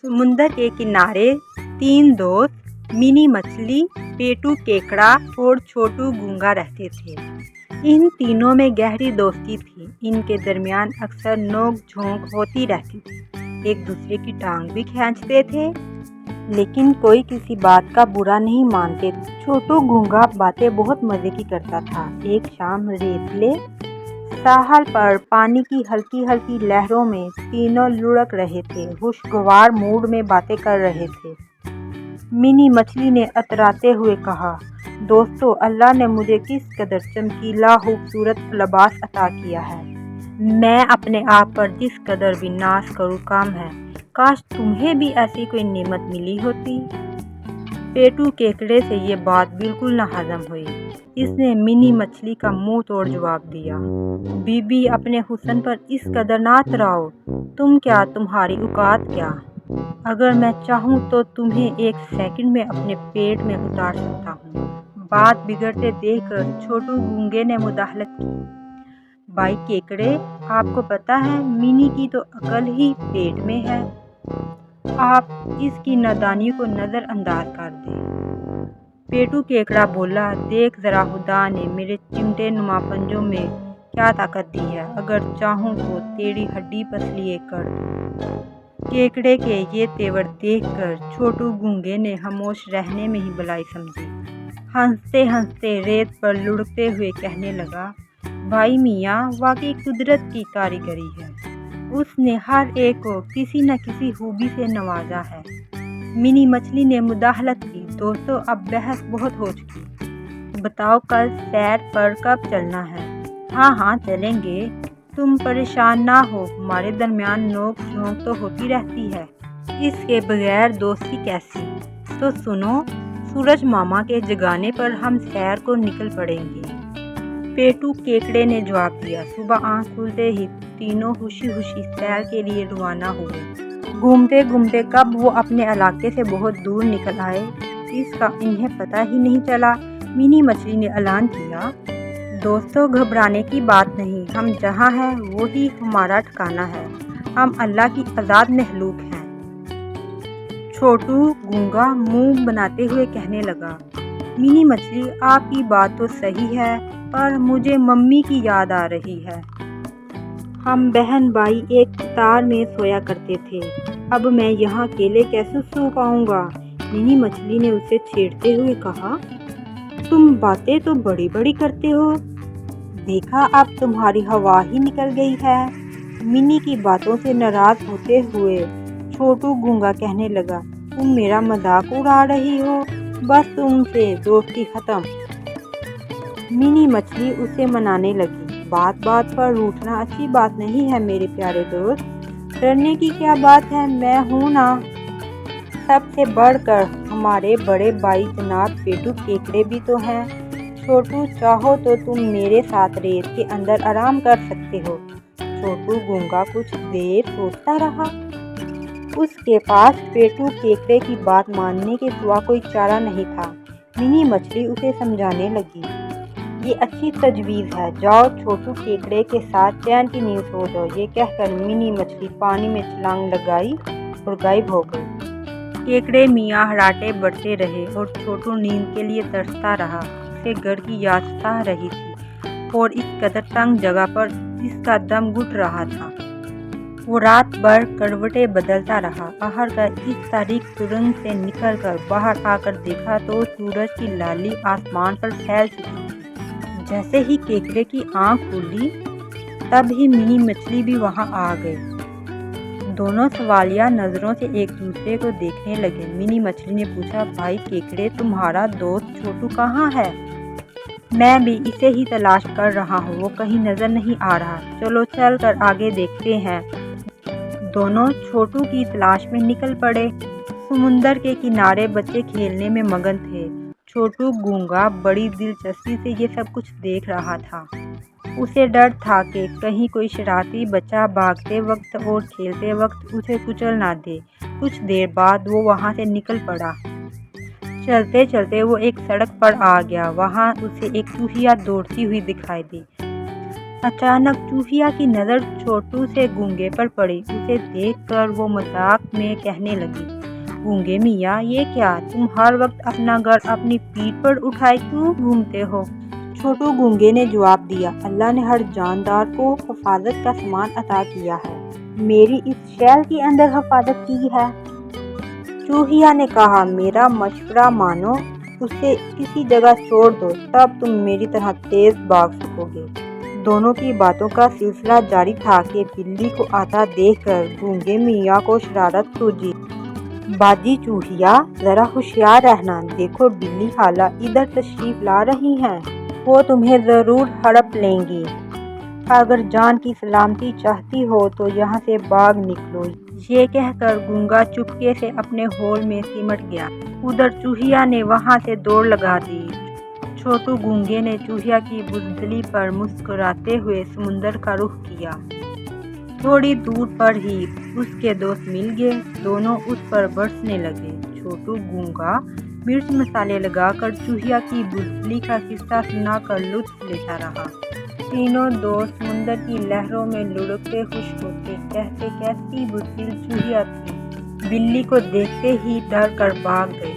समुंदर के किनारे तीन दोस्त मिनी मछली, पेटू केकड़ा और छोटू गूंगा रहते थे। इन तीनों में गहरी दोस्ती थी। इनके दरमियान अक्सर नोक झोंक होती रहती थी। एक दूसरे की टांग भी खींचते थे, लेकिन कोई किसी बात का बुरा नहीं मानते। छोटू गूंगा बातें बहुत मजे की करता था। एक शाम रेतले साहल पर पानी की हल्की हल्की लहरों में तीनों लुढ़क रहे थे, खुशगवार मूड में बातें कर रहे थे। मिनी मछली ने अतराते हुए कहा, दोस्तों, अल्लाह ने मुझे किस कदर चमकीला खूबसूरत लिबास अता किया है। मैं अपने आप पर जिस कदर भी नाज करूँ कम है। काश तुम्हें भी ऐसी कोई नेमत मिली होती। पेटू केकड़े से ये बात बिल्कुल न हजम हुई। इसने मिनी मछली का मुंह तोड़ जवाब दिया, बीबी, अपने हुस्न पर इस कदर ना तराओ। तुम क्या, तुम्हारी औकात क्या? अगर मैं चाहूँ तो तुम्हें एक सेकंड में अपने पेट में उतार सकता हूँ। बात बिगड़ते देखकर छोटू गूंगे ने मुदाखलत की, भाई केकड़े, आपको पता है मिनी की तो अकल ही पेट में है। आप इसकी नादानी को नज़रअंदाज कर दें। पेटू केकड़ा बोला, देख जरा, खुदा ने मेरे चिमटे नुमा पंजों में क्या ताकत दी है। अगर चाहूँ तो तेरी हड्डी पसली एक कर दूँ। केकड़े के ये तेवर देखकर छोटू गूंगे ने खामोश रहने में ही भलाई समझी। हंसते हंसते रेत पर लुढ़कते हुए कहने लगा, भाई मियाँ, वाकई कुदरत की कारीगरी है। उसने हर एक को किसी न किसी खूबी से नवाजा है। मिनी मछली ने मुदाखलत की, दोस्तों, अब बहस बहुत हो चुकी। बताओ कल सैर पर कब चलना है? हाँ, चलेंगे। तुम परेशान ना हो, हमारे दरमियान नोक झोंक तो होती रहती है। इसके बगैर दोस्ती कैसी? तो सुनो, सूरज मामा के जगाने पर हम सैर को निकल पड़ेंगे। पेटू केकड़े ने जवाब दिया। सुबह आँख खुलते ही तीनों खुशी खुशी सैर के लिए रवाना हुए। घूमते घूमते कब वो अपने इलाके से बहुत दूर निकल आए, इसका इन्हें पता ही नहीं चला। मिनी मछली ने ऐलान किया, दोस्तों, घबराने की बात नहीं। हम जहाँ हैं वही हमारा ठिकाना है। हम अल्लाह की आज़ाद महलूक हैं। छोटू गूंगा मुंह बनाते हुए कहने लगा, मिनी मछली, आपकी बात तो सही है, पर मुझे मम्मी की याद आ रही है। हम बहन भाई एक कतार में सोया करते थे। अब मैं यहाँ अकेले कैसे सो पाऊँगा? मिनी मछली ने उसे छेड़ते हुए कहा, तुम बातें तो बड़ी बड़ी करते हो। देखा, अब तुम्हारी हवा ही निकल गई है। मिनी की बातों से नाराज होते हुए छोटू गूंगा कहने लगा, तुम मेरा मजाक उड़ा रही हो, बस तुमसे दोस्ती खत्म। मिनी मछली उसे मनाने लगी, बात बात पर रूठना अच्छी बात नहीं है मेरे प्यारे दोस्त। डरने की क्या बात है, मैं हूँ ना। सबसे बढ़कर हमारे बड़े भाई जनाब पेटू केकड़े भी तो हैं। छोटू, चाहो तो तुम मेरे साथ रेत के अंदर आराम कर सकते हो। छोटू गूंगा कुछ देर सोचता रहा। उसके पास पेटू केकड़े की बात मानने के सिवा कोई चारा नहीं था। मिनी मछली उसे समझाने लगी, ये अच्छी तजवीज़ है, जाओ छोटू केकड़े के साथ चैन की नींद सो जाओ। ये कहकर मिनी मछली पानी में छलांग लगाई और गायब हो गई। केकड़े मियाँ हराटे बढ़ते रहे और छोटू नींद के लिए तरसता रहा। उसे घर की याद सता रही थी और इस कदर तंग जगह पर इसका दम घुट रहा था। वो रात भर करवटें बदलता रहा। आखिरकार इस तारीख सुरंग से निकलकर बाहर आकर देखा तो सूरज की लाली आसमान पर फैल चुकी थी। जैसे ही केकड़े की आंख खुली, तब ही मिनी मछली भी वहां आ गई। दोनों सवालिया नज़रों से एक दूसरे को देखने लगे। मिनी मछली ने पूछा, भाई केकड़े, तुम्हारा दोस्त छोटू कहाँ है? मैं भी इसे ही तलाश कर रहा हूँ, वो कहीं नज़र नहीं आ रहा। चलो चल कर आगे देखते हैं। दोनों छोटू की तलाश में निकल पड़े। समुंदर के किनारे बच्चे खेलने में मगन थे। छोटू गूंगा बड़ी दिलचस्पी से ये सब कुछ देख रहा था। उसे डर था कि कहीं कोई शरारती बच्चा भागते वक्त और खेलते वक्त उसे कुचल ना दे। कुछ देर बाद वो वहाँ से निकल पड़ा। चलते चलते वो एक सड़क पर आ गया। वहाँ उसे एक चूहिया दौड़ती हुई दिखाई दी। अचानक चूहिया की नज़र छोटू से गूंगे पर पड़ी। उसे देखकर वो मजाक में कहने लगी, गूंगे मियाँ, ये क्या, तुम हर वक्त अपना घर अपनी पीठ पर उठाए क्यों घूमते हो? छोटू गूंगे ने जवाब दिया, अल्लाह ने हर जानदार को हिफाजत का सामान अता किया है, मेरी इस शैल के अंदर हिफाजत की है। चूहिया ने कहा, मेरा मशवरा मानो, उसे किसी जगह छोड़ दो, तब तुम मेरी तरह तेज भाग सकोगे। दोनों की बातों का सिलसिला जारी था कि बिल्ली को आता देखकर गूंगे मियाँ को शरारत सूझी। बाजी चूहिया, जरा होशियार रहना, देखो बिल्ली खाला इधर तशरीफ ला रही हैं, वो तुम्हें जरूर हड़प लेंगी। अगर जान की सलामती चाहती हो तो यहाँ से भाग निकलो। ये कहकर गूंगा चुपके से अपने होल में सिमट गया। उधर चूहिया ने वहाँ से दौड़ लगा दी। छोटू गूंगे ने चूहिया की बुज़दिली पर मुस्कुराते हुए समुंदर का रुख किया। थोड़ी दूर पर ही उसके दोस्त मिल गए। दोनों उस पर बरसने लगे। छोटू गूंगा मिर्च मसाले लगाकर चूहिया की बुज़दिली का किस्सा सुनाकर लुत्फ लेता रहा। तीनों दोस्त समुंदर की लहरों में लुढ़कते खुश होते कहते कैसी बुज़दिल चूहिया थी। बिल्ली को देखते ही डर कर भाग गए।